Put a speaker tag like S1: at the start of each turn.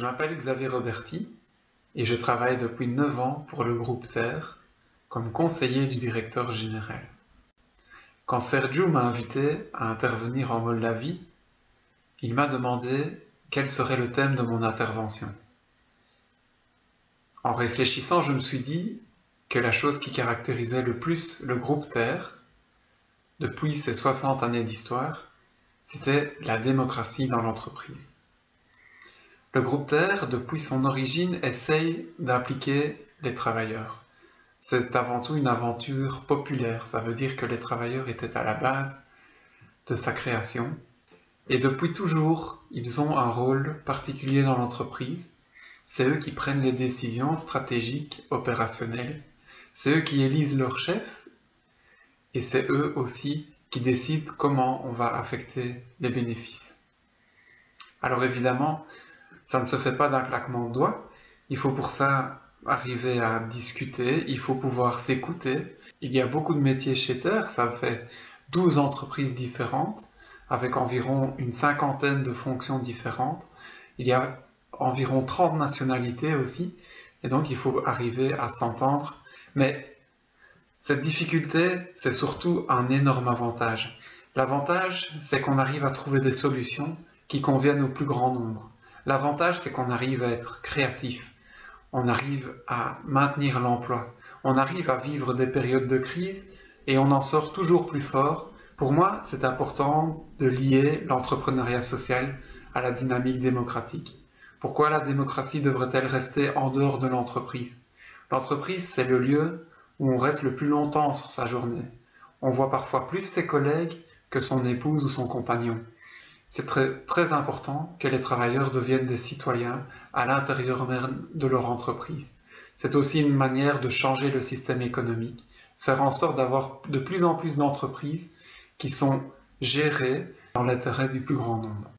S1: Je m'appelle Xavier Roberti et je travaille depuis 9 ans pour le groupe Terre comme conseiller du directeur général. Quand Sergiu m'a invité à intervenir en Moldavie, il m'a demandé quel serait le thème de mon intervention. En réfléchissant, je me suis dit que la chose qui caractérisait le plus le groupe Terre, depuis ses 60 années d'histoire, c'était la démocratie dans l'entreprise. Le groupe Terre, depuis son origine, essaye d'impliquer les travailleurs. C'est avant tout une aventure populaire, ça veut dire que les travailleurs étaient à la base de sa création. Et depuis toujours, ils ont un rôle particulier dans l'entreprise. C'est eux qui prennent les décisions stratégiques, opérationnelles. C'est eux qui élisent leur chef. Et c'est eux aussi qui décident comment on va affecter les bénéfices. Alors évidemment, ça ne se fait pas d'un claquement de doigts. Il faut pour ça arriver à discuter, il faut pouvoir s'écouter. Il y a beaucoup de métiers chez Terre, ça fait 12 entreprises différentes, avec environ une cinquantaine de fonctions différentes. Il y a environ 30 nationalités aussi, et donc il faut arriver à s'entendre. Mais cette difficulté, c'est surtout un énorme avantage. L'avantage, c'est qu'on arrive à trouver des solutions qui conviennent au plus grand nombre. L'avantage, c'est qu'on arrive à être créatif, on arrive à maintenir l'emploi, on arrive à vivre des périodes de crise et on en sort toujours plus fort. Pour moi, c'est important de lier l'entrepreneuriat social à la dynamique démocratique. Pourquoi la démocratie devrait-elle rester en dehors de l'entreprise? L'entreprise, c'est le lieu où on reste le plus longtemps sur sa journée. On voit parfois plus ses collègues que son épouse ou son compagnon. C'est très important que les travailleurs deviennent des citoyens à l'intérieur même de leur entreprise. C'est aussi une manière de changer le système économique, faire en sorte d'avoir de plus en plus d'entreprises qui sont gérées dans l'intérêt du plus grand nombre.